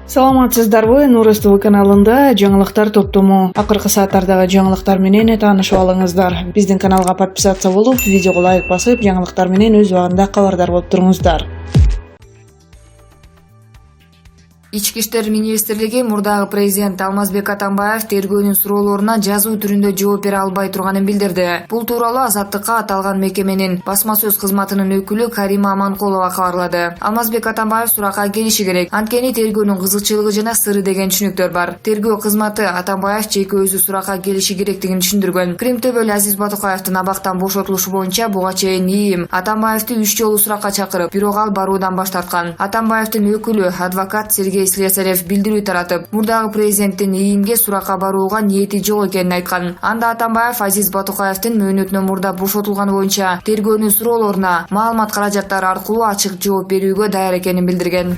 Саламатсыздарбы? Нурус ТВ каналында жаңылыктар топтому. Акыркы сааттардагы жаңылыктар менен таанышып алыңыздар. Биздин каналга подписация болуп, видеого лайк басып, жаңылыктар менен өз убагында кабардар болуп туруңуздар. Ички иштер министрлиги мурдагы президент Алмазбек Атамбаев тергөөнүн суроолоруна жазуу түрүндө жооп бере албай турганын билдирди. Бул тууралуу Азаттыкка аталган мекеменин басма сөз кызматынын өкүлү Карима Аманкулова кабарлады. Алмазбек Атамбаев суракка келиши керек. Анткени тергөөнүн кызыкчылыгы жана сыры деген түшүнүктөр бар. Тергөө кызматы Атамбаев жеке өзү суракка келиши керектигин түшүндүргөн. Кримтөбөл Азиз Батукаевдин абактан бошотулушу боюнча буга чейин ИИМ Атамбаевди 3 жолу суракка чакырып, бирок ал баруудан баш тарткан. Атамбаевдин өкүлү адвокат Сергей Слесарев билдирүү таратып, мурдагы президенттин ИИМге суракка барууга ниети жок экенин айткан. Анда Атамбаев Азиз Батукаевдин мөөнөтүнөн мурда бошотулганы боюнча тергөөнүн суроолоруна маалымат каражаттары аркылуу ачык жооп берүүгө даяр экенин билдирген.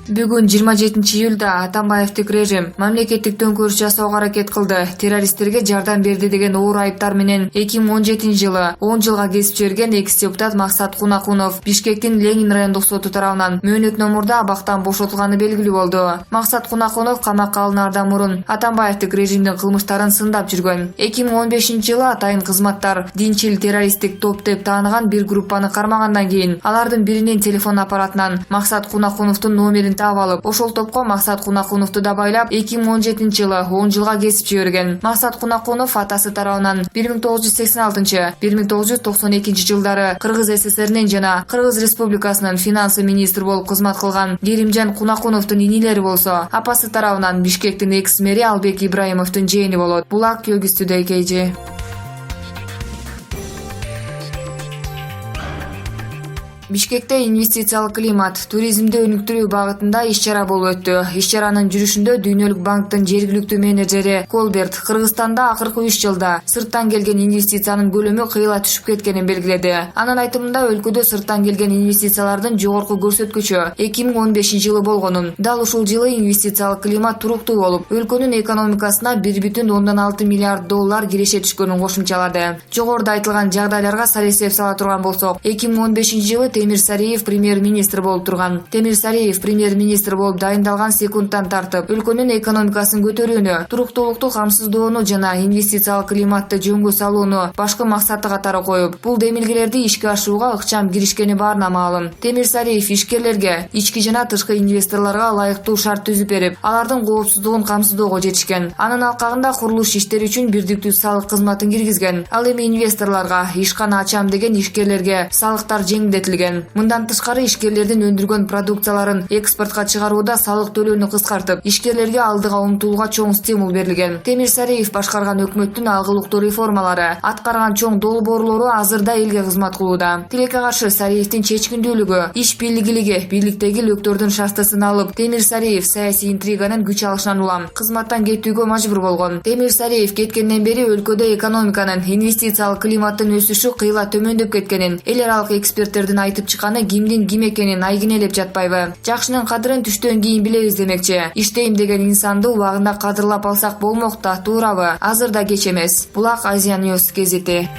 Бүгүн 27-июлда Атамбаевдик режим мамлекеттик төңкөрүш жасоого аракет кылды, террористтерге жардам берди деген оор айыптар менен 2017-жылы 10 жылга кесип жиберген экс-депутат Максат Кунакунов Бишкектин Ленин райондук соту тарабынан мөөнөтүнөн мурда абактан бошотулганы белгилүү болду. Максат Кунакунов камакка алынаардан мурун Атамбаевдик режимдин кылмыштарын сындап жүргөн. 2015-жылы атайын кызматтар динчил террористтик топ деп тааныган бир группаны кармагандан кийин алардын биринин телефон аппаратынан Максат Кунакуновдун номерин таап алып, ошол топко Максат Кунакуновду да байлап 2017-жылы 10 жылга кесип жиберген. Максат Кунакунов атасы тарабынан 1986-1992 жылдары Кыргыз СССРинин жана Кыргыз Республикасынын финансы министри болуп кызмат кылган. Керимжан Кунакуновдун инилери болсо, апасы тарабынан Бишкектин экс-мэри Албек Ибраимовдун жээни болот. Булак көгүстүдө экейжи. Бишкекте инвестициялык климат, туризмди өнүктүрүү багытында иш-чара болуп өттү. Иш-чаранын жүрүшүндө Дүйнөлүк банктын жергиликтүү менеджери Колберт Кыргызстанда акыркы 3 жылда сырттан келген инвестициянын көлөмү кыйла түшүп кеткенин белгиледи. Анын айтымында өлкөдө сырттан келген инвестициялардын жогорку көрсөткүчү 2015-жылы болгонун, дал ушул жылы инвестициялык климат туруктуу болуп, өлкөнүн экономикасына 1,6 миллиард доллар киреше түшкөнүн кошумчалады. Жогоруда айтылган жагдайларга сал эсеп сала турган болсок, 2015-жылы Темир Сариев премьер-министр болуп турган. Темир Сариев премьер-министр болуп дайындалган секундтан тартып, өлкөнүн экономикасын көтөрүүнү, туруктуулукту камсыздоону жана инвестициялык климатты жөнгө салууну башкы максаты катары коюп, бул демилгелерди ишке ашырууга ыкчам киришкени баарына маалым. Темир Сариев ишкерлерге, ички жана тышкы инвесторлорго ылайыктуу шарт түзүп берип, алардын коопсуздугун камсыздоого жетишкен. Анын алкагында курулуш иштери үчүн бирдиктүү салык кызматын киргизген. Ал эми инвесторлорго, ишкана ачам деген ишкерлерге салыктар жеңилдетилген. Мындан тышкары ишкерлердин өндүргөн продукцияларын экспортко чыгарууда салык төлөөнү кыскартып, ишкерлерге алдыга умтулууга чоң стимул берилген. Темир Сариев башкарган өкмөттүн алгылыктуу реформалары, аткарган чоң долбоорлору азырда элге кызмат кылууда. Тилекке каршы Сариевдин чечкиндүүлүгү, иш бийлигилиги, бийликтеги löктөрдүн шаштысын алып, Темир Сариев саясий интриганын күч алышынан улам кызматтан кетүүгө мажбур болгон. Темир Сариев кеткенден бери өлкөдө экономиканын, инвестициялык климаттын өсүшү кыйла төмөндөп кеткенин, эл аралык эксперттердин айтып чыкканы кимдин ким экенин айгинелеп жатпайбы? Жакшынын кадырын түштөн кийин билебиз демекчи. Иштейм деген инсанды убагында кадырлап алсак болмок да, туурабы? Азырда кеч эмес. Булак Азия News гезити.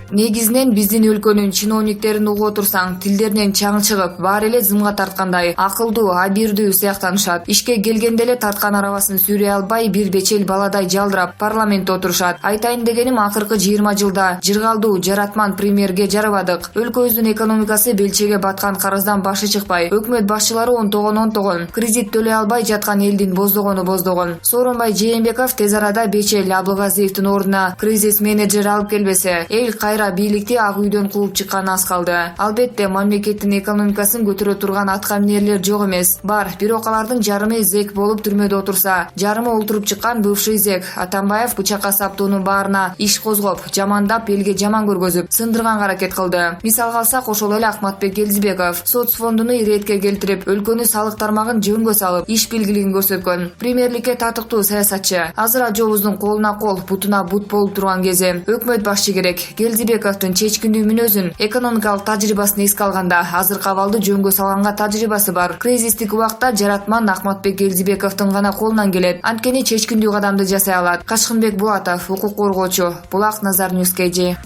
Негизинен биздин өлкөнүн чиновниктерин угуп отурсаң, тилдеринен чаң чыгып, баары эле зымга тарткандай, акылдуу, абийирдүү сыяктанышат. Ишке келгенде эле тарткан арабасын сүйрөй албай, бир бечел баладай жалдырап парламентте отурушат. Айтайын дегеним, акыркы 20 жылда жыргалдуу, жаратман премьерге жарабадык. Өлкөбүздүн экономикасы белчеге баткан карыздан башы чыкпай, өкмөт башчылары онтогон, кредит төлөй албай жаткан элдин боздогон. Сооронбай Жээнбеков тез арада бечел Абылгазиевдин ордуна кризис менеджер алып келбесе, эл бийликти ак үйдөн кууп чыкканы аз калды. Албетте, мамлекеттин экономикасын көтөрө турган аткаминерлер жок эмес. Бар, бирок алардын жарымы зек болуп түрмөдө отурса, жарымы олтуруп чыккан бывший зек. Атамбаев бычакка саптоонун баарына иш козгоп, жамандап, элге жаман көргөзүп, сындырганга аракет кылды. Мисалга алсак, ошол эле Акматбек Келдибеков соцфондуну иретке келтирип, өлкөнү салык тармагын жөнгө салып, иш билгилигин көрсөткөн. Премьерликке татыктуу саясатчы. Азыр ажообуздун колуна кол, бутуна бут болуп турган кези. Өкмөт башчы керек. Келдибеков Келдибековдун чечкиндүү мүнөзүн, экономикалык тажрыйбасын эске алганда азыркы абалды жөнгө салганга тажрыйбасы бар. Кризистик убакта жаратман Ахматбек Келдибековдун гана колунан келет. Анткени чечкиндүү кадамды жасай алат. Качкынбек Булатов, укук коргоочу, Булак Назар News KG.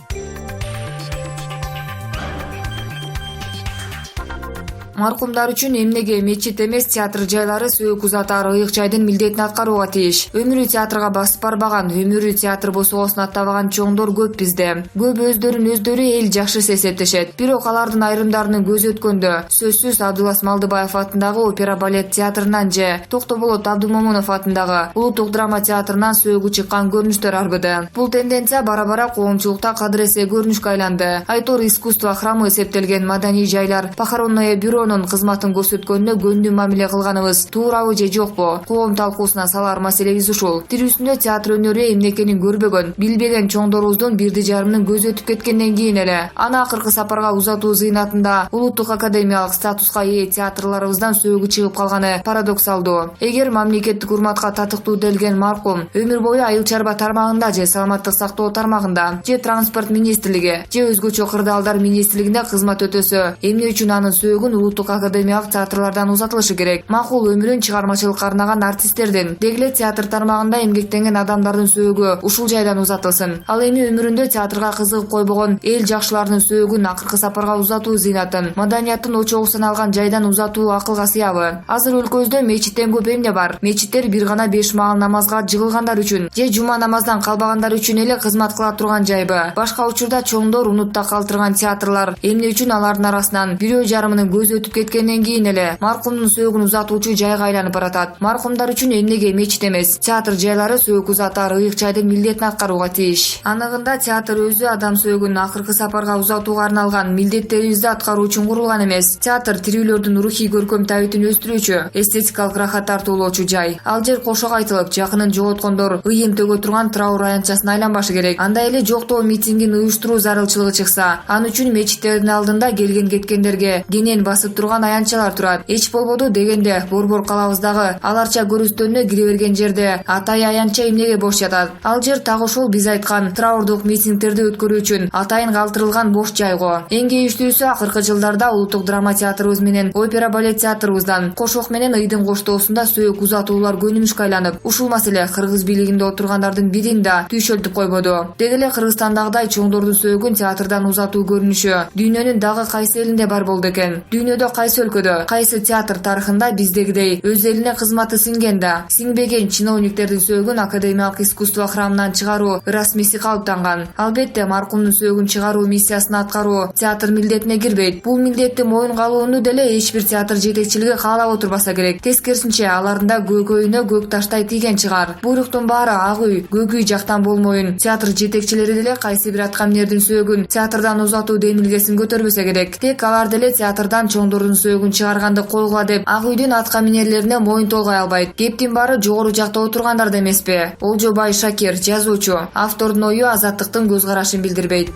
Маркумдар үчүн эмнеге мечит эмес театр жайлары сөөк узатаар ыйык жайдын милдетин аткарууга тийиш. Өмүрү театрга басып барбаган, өмүрү театр босогосун аттабаган чоңдор көп бизде. Көп өздөрү эл жакшысы эсептешет. Бирок алардын айрымдарынын көзү өткөндө сөзсүз Абдулас Малдыбаев атындагы опера балет театрынан же Токтоболот Абдулмомунов атындагы улуттук драма театрынан сөөгү чыккан көрүнүштөр арбыды. Бул тенденция бара-бара коомчулукта кадыресе көрүнүшкө айланды. Айтор искусство храмы эсептелген маданий жайлар похоронное бюронун кызматын көрсөткөнүнө көндүү мамиле кылганыбыз туурабы же жокпу? Коом талкуусуна салар маселебиз ушул. Тирүүсүндө театр өнөрү эмнекенин көрбөгөн, билбеген чоңдорубуздун 1,5 көзү өтүп кеткенден кийин эле аны акыркы сапарга узатуу зыйнатында улуттук академиялык статуска ээ театрларыбыздан сөөгү чыгып калганы парадоксалдуу. Эгер мамлекеттик урматка татыктуу делген маркум өмүр бою айыл чарба тармагында же саламаттык сактоо тармагында же транспорт министрлиги же өзгөчө кырдаалдар министрлигинде кызмат өтөсө, эмне үчүн анын сөөгүн улуттук академиялык театрлардан узатылышы керек? Макул өмүрүн чыгармачылыкка арнаган артисттердин, деги театр тармагында эмгектенген адамдардын сөөгү ушул жайдан узатылсын. Ал эми өмүрүндө театрга кызыгып койбогон эл жакшылардын сөөгүн акыркы сапарга узатуу зыйнатын, маданияттын очогу саналган жайдан узатуу акылга сыябы? Азыр өлкөбүздө мечиттен көп эмне бар? Мечиттер бир гана 5 маал намазга жыгылгандар үчүн же жума намаздан калбагандар үчүн эле кызмат кыла турган жайбы? Башка учурда чоңдор унутта калтырган театрлар эмне үчүн алардын арасынан 1,5 көзү өтүп кеткенден кийин эле маркумдун сөөгүн узатуучу жайга айланып баратат? Маркумдар үчүн эмнеге мечит эмес театр жайлары сөөк узатаар ыйык жайдын милдетин аткарууга тийиш? Аныгында театр өзү адам сөөгүн акыркы сапарга узатууга арналган милдеттерибизди аткаруу үчүн курулган эмес. Театр тирүүлөрдүн рухий көркөм табитин өстүрүүчү, эстетикалык рахат тартуулоочу жай. Ал жер кошок айтылып, жакынын жоготкондор ыйын төгө турган траур аянтчасына айланбашы керек. Андай эле жоктоо митингин уюштуруу зарылчылыгы чыкса, ал үчүн мечиттердин алдында келген кеткендерге денен басып турган аянтчалар турат. Эч болбоду дегенде борбор калабыздагы аларча көрүстөнүнө кире берген жерде атай аянтча эмнеге бош жатат? Ал жер так ошол биз айткан траурдук митингтерди өткөрүү үчүн атайын калтырылган бош жайго. Эң кейиштүүсү акыркы жылдарда улуттук драма театрыбыз менен опера балет театрыбыздан кошок менен ыйдын коштоосунда сөөк узатуулар көнүмүшкө айланып, ушул маселе кыргыз бийлигинде отургандардын бирин да түйшөлтүп койбоду. Деги эле Кыргызстандагыдай чоңдордун сөөгүн театрдан узатуу көрүнүшү дүйнөнүн дагы кайсы элинде бар болду экен? Дүйнөдө кайсы өлкөдө, кайсы театр тарыхында биздегидей өз элине кызматы сиңген да сиңбеген чиновниктердин сөөгүн академиялык искусство храмынан чыгаруу ырасмиси калыптанган? Албетте, маркумдун сөөгүн чыгаруу миссиясын аткаруу театр милдетине кирбейт. Бул милдетти моюнга алууну деле эч бир театр жетекчилиги каалап отурбаса керек. Тескерисинче, алардын да көкөйүнө көк таштай тийген чыгар. Буйруктун баары ак үй, көк үй жактан болмоюн. Театр жетекчилери деле кайсы бир аткаминердин сөөгүн театрдан узатуу демилгесин көтөрбөсө керек. Тек алар деле театрдан чоңдордун сөөгүн чыгарганды койгула деп ак үйдүн аткаминерлерине моюн толгой албайт. Кептин баары жогору жакта отургандарда эмеспи? Олжобай Шакир, жазуучу. Автордун ою Азаттыктын көз карашын билдирбейт.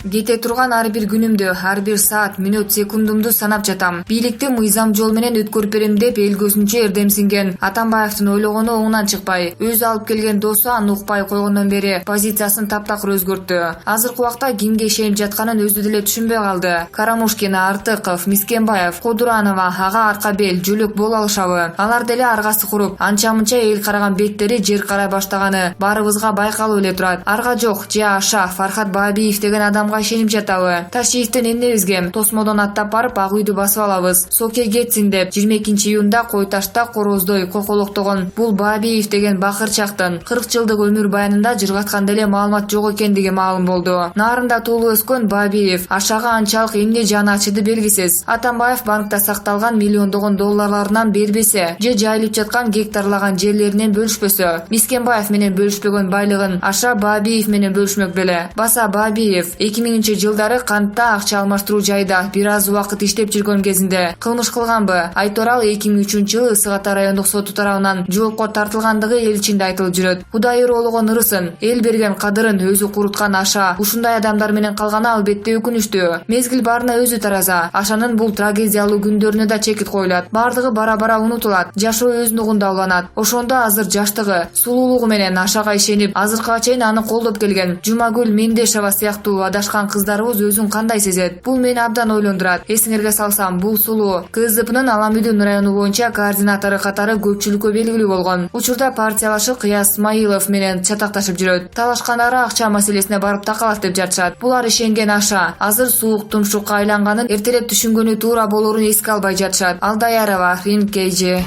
Кете турган ар бир күнүмдү, ар бир саат, мүнөт, секундумду санап жатам. Бийликти мыйзам жол менен өткөрүп берем деп эл көзүнчө эрдемсинген Атамбаевдин ойлогону оңунан чыкпай, өзү алып келген досу аны укпай койгондон бери позициясын таптакыр өзгөрттү. Азыркы убакта кимге ишенип жатканын өзү деле түшүнбөй калды. Карамушкина, Артыков, Мискенбаев, Кодуранова ага арка бел, жөлөк боло алышабы? Алар деле аргасы куруп, анча-мынча эл караган беттери жер карай баштаганы баарыбызга байкалып эле турат. Арга жок же аша Фархат Баабиев деген адамга ишенип жатабы? Ташиевден эмнебизге? Тосмодон аттап барып ак үйдү басып алабыз. Соке кетсин деп 22-июнда Кой Ташта короздой коколоктогон бул Баабиев деген бакырчактын 40 жылдык өмүр баянында жыргаткан деле маалымат жок экендиги маалым болду. Нарында туулуп өскөн Баабиев ашага анчалык эмне жаны ачыды белгисиз. Атамбаев банкта сакталган миллиондогон долларларынан бербесе же жайылып жаткан гектарлаган жерлеринен бөлүшпөсө, Мискенбаев менен бөлүшпөгөн байлыгын аша Баабиев менен бөлүшмөк беле. Баса Баабиев 2000-жылдары кантта акча алмаштыруу жайда бир аз убакыт иштеп жүргөн кезинде кылмыш кылганбы? Айтор ал 2003-жылы Ысык Ата райондук соту тарабынан жоопко тартылгандыгы эл ичинде айтылып жүрөт. Кудай ыроологон ырысын, эл берген кадырын өзү куруткан Аша ушундай адамдар менен калганы албетте өкүнүчтүү. Мезгил барына өзү тараза. Ашанын бул трагедиялуу күндөрүнө да чекит коюлат. Бардыгы бара-бара унутулат. Жашоо өз нугунда уланат. Ошондо азыр жаштыгы, сулуулугу менен Ашага ишенип, азыркыга чейин аны колдоп келген Жумагүл Мендешова сыяктуу адашкан кыздарыбыз өзүн кандай сезет? Бул мени абдан ойлондурат. Эсиңерге салсам, бул сулуу КСДПнын Аламүдүн району боюнча координатору катары көпчүлүккө белгилүү болгон. Учурда партиялашы Кыяс Исмаилов менен чатакташып жүрөт. Талашкандары акча маселесине барып такалат деп жатышат. Булар ишенген Аша азыр суук тумшукка айланганын эртелеп түшүнгөнү туура болорун эске албай жатышат. Алдаярова, Рин KG.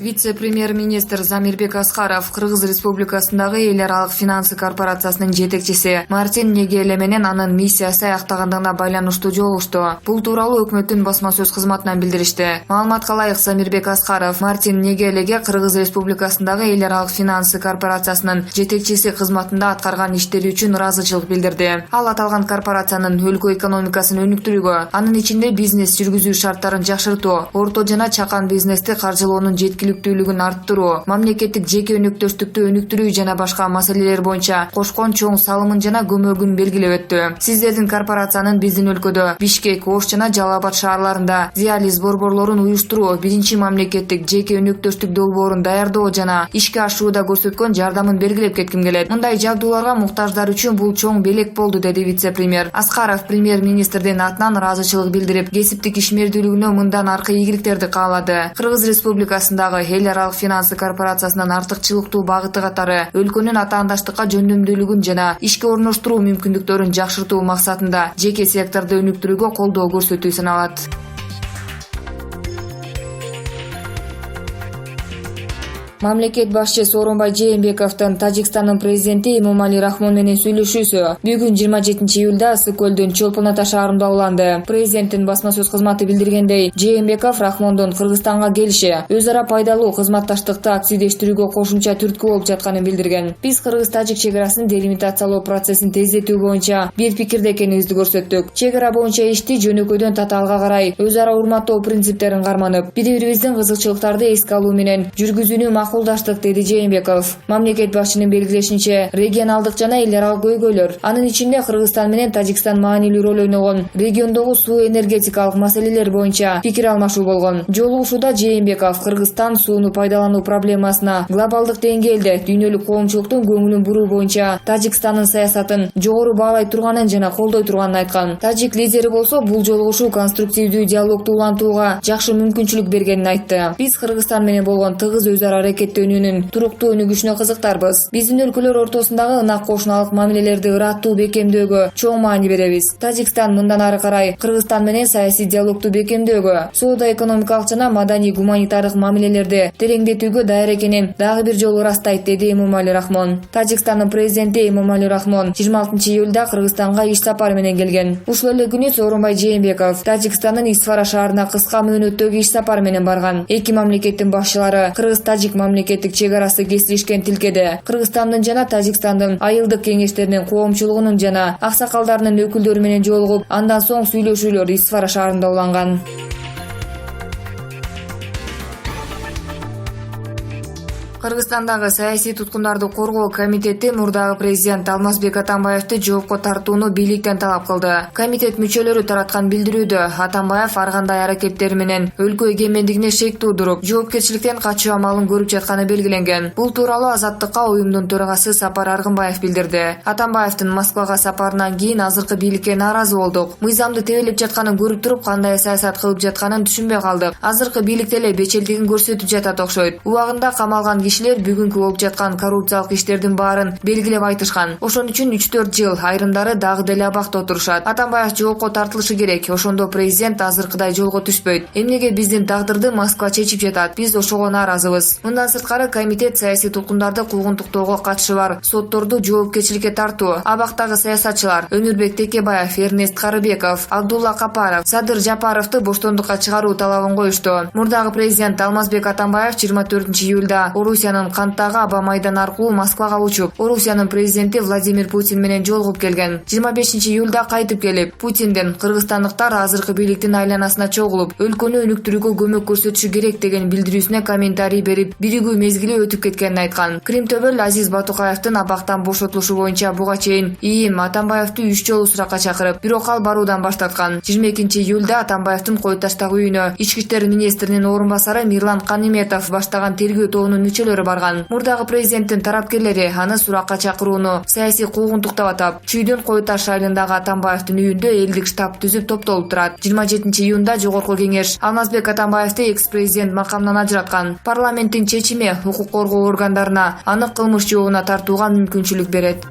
Вице-премьер-министр Замирбек Аскаров Кыргыз Республикасындагы эл аралык финансы корпорациясынын жетекчиси Мартин Негеле менен анын миссиясы аяктагандыгына байланыштуу жолугушту. Бул тууралуу өкмөттүн басма сөз кызматынан билдиришти. Маалыматка ылайык, Замирбек Аскаров Мартин Негелеге Кыргыз Республикасындагы эл аралык финансы корпорациясынын жетекчиси кызматында аткарган иштери үчүн ыраазычылык билдирди. Ал аталган корпорациянын өлкө экономикасын өнүктүрүүгө, анын ичинде бизнес жүргүзүү шарттарын жакшыртуу, орто жана чакан бизнести каржылоонун жеткиликтүүлүгүн арттыруу, мамлекеттик жеке өнөктөштүктү өнүктүрүү жана башка маселелер боюнча кошкон чоң салымын жана көмөгүн белгилеп өттү. Сиздердин корпорациянын биздин өлкөдө Бишкек, Ош жана Жалал Абад шаарларында диализ борборлорун уюштуруу, биринчи мамлекеттик жеке өнөктөштүк долбоорун даярдоо жана ишке ашууда көрсөткөн жардамын белгилеп кетким келет. Мындай жабдууларга муктаждар үчүн бул чоң белек болду, деди вице-премьер. Аскаров премьер-министрдин атынан ыраазычылык билдирип, кесиптик ишмердүүлүгүнө мындан аркы ийгиликтерди каалады. Кыргыз Республикасындагы эл аралык финансы корпорациясынын артыкчылыктуу багыты катары өлкөнүн атаандаштыкка жөндөмдүүлүгүн жана ишке орноштуруу мүмкүндүктөрүн жакшыртуу максатында жеке секторду өнүктүрүүгө колдоо көрсөтүү саналат. Мамлекет башчысы Сооронбай Жээнбековдун Тажикстандын президенти Эмомали Рахмон менен сүйлөшүүсү бүгүн 27-июлда Ысык көлдүн Чолпон Ата шаарында уланды. Президенттин басма сөз кызматы билдиргендей, Жээнбеков Рахмондун Кыргызстанга келиши өз ара пайдалуу кызматташтыкты аксийдештирүүгө кошумча түрткү болуп жатканын билдирген. Биз Кыргыз-Тажик чек арасын делимитациялоо процессин тездетүү боюнча бир пикирде экенибизди көрсөттүк. Чек ара боюнча ишти жөнөкөйдөн татаалга карай өз ара урматтоо принциптерин карманып, бири-бирибиздин кызыкчылыктарды эске алуу менен жүргүзүүнү макулдаштык, деди Жээнбеков. Мамлекет башчынын белгилешинче, регионалдык жана эл аралык көйгөйлөр, анын ичинде Кыргызстан менен Тажикстан маанилүү роль ойногон региондогу суу энергетикалык маселелер боюнча пикир алмашуу болгон. Жолугушууда Жээнбеков Кыргызстан сууну пайдалануу проблемасына глобалдык деңгээлде дүйнөлүк коомчулуктун көңүлүн буруу боюнча Тажикстандын саясатын жогору баалай турганын жана колдой турганын айткан. Тажик лидери болсо бул жолугушуу конструктивдүү диалогду улантууга жакшы мүмкүнчүлүк бергенин айтты. Биз Кыргызстан менен болгон тыгыз өз ара аракеттөнүүнүн туруктуу өнүгүшүнө кызыктарбыз. Биздин өлкөлөр ортосундагы ынак кошуналык мамилелерди ыраттуу бекемдөөгө чоң маани беребиз. Тажикстан мындан ары карай Кыргызстан менен саясий диалогду бекемдөөгө, соода экономикалык жана маданий гуманитардык мамилелерди тереңдетүүгө даяр экенин дагы бир жолу ырастайт, деди Эмомали Рахмон. Тажикстандын президенти Эмомали Рахмон 26-июлда Кыргызстанга иш сапары менен келген. Ушул эле күнү Сооронбай Жээнбеков Тажикстандын Исфара шаарына кыска мөөнөттөгү иш сапары менен барган. Эки мамлекеттин башчылары Кыргыз-Тажик мамлекеттик чек арасы кесилишкен тилкеде Кыргызстандын жана Тажикстандын айылдык кеңештеринин коомчулугунун жана аксакалдарынын өкүлдөрү менен жолугуп, андан соң сүйлөшүүлөр Исфара шаарында уланган. Кыргызстандагы саясий туткундарды коргоо комитети мурдагы президент Алмазбек Атамбаевди жоопко тартууну бийликтен талап кылды. Комитет мүчөлөрү тараткан билдирүүдө Атамбаев ар кандай аракеттери менен өлкө эгемендигине шек туудуруп, жоопкерчиликтен качуу амалын көрүп жатканы белгиленген. Бул тууралуу Азаттыкка уюмдун төрагасы Сапар Аргынбаев билдирди. Атамбаевдин Москвага сапарынан кийин азыркы бийликке нааразы болдук. Мыйзамды тебелеп жатканын көрүп туруп, кандай саясат кылып жатканын түшүнбөй калдык. Азыркы бийликте эле бечелдигин көрсөтүп жатат окшойт. Убагында камалган кишилер бүгүнкү болуп жаткан коррупциялык иштердин баарын белгилеп айтышкан. Ошон үчүн 3-4 жыл, айрымдары дагы деле абакта отурушат. Атамбаев жоопко тартылышы керек. Ошондо президент азыркыдай жолго түшпөйт. Эмнеге биздин тагдырды Москва чечип жатат? Биз ошого нааразыбыз. Мындан сырткары комитет саясий туткундарды куугунтуктоого катышы бар сотторду жоопкерчиликке тартуу, абактагы саясатчылар Өнүрбек Текебаев, Эрнест Карыбеков, Абдулла Капаров, Садыр Жапаровду боштондукка чыгаруу талабын коюшту. Мурдагы президент Алмазбек Атамбаев 24-июлда Орусия Орусиянын Канттагы аба майдан аркылуу Москвага учуп, Орусиянын президенти Владимир Путин менен жолугуп келген. 25-июлда кайтып келип, Путинден кыргызстандыктар азыркы бийликтин айланасына чогулуп, өлкөнү өнүктүрүүгө көмөк көрсөтүшү керек деген билдирүүсүнө комментарий берип, биригүү мезгили өтүп кеткенин айткан. Крим төбөл Азиз Батукаевдин абактан бошотулушу боюнча буга чейин ИИМ Атамбаевди 3 жолу суракка чакырып, бирок ал баруудан баш тарткан. 22-июлда Атамбаевдин Кой Таштагы үйүнө ички иштер министринин орун басары Мирлан Каниметов баштаган тергөө тобунун мүчөлөрү барган. Мурдагы президенттин тарапкерлери аны суракка чакырууну саясий куугунтуктап атап, чүйдүн Кой Таш айылындагы Атамбаевдин үйүндө элдик штаб түзүп топтолуп турат. 27-июнда Жогорку кеңеш Алмазбек Атамбаевди экс-президент макамынан ажыраткан. Парламенттин чечими укук коргоо органдарына анык кылмыш жообуна тартууга мүмкүнчүлүк берет.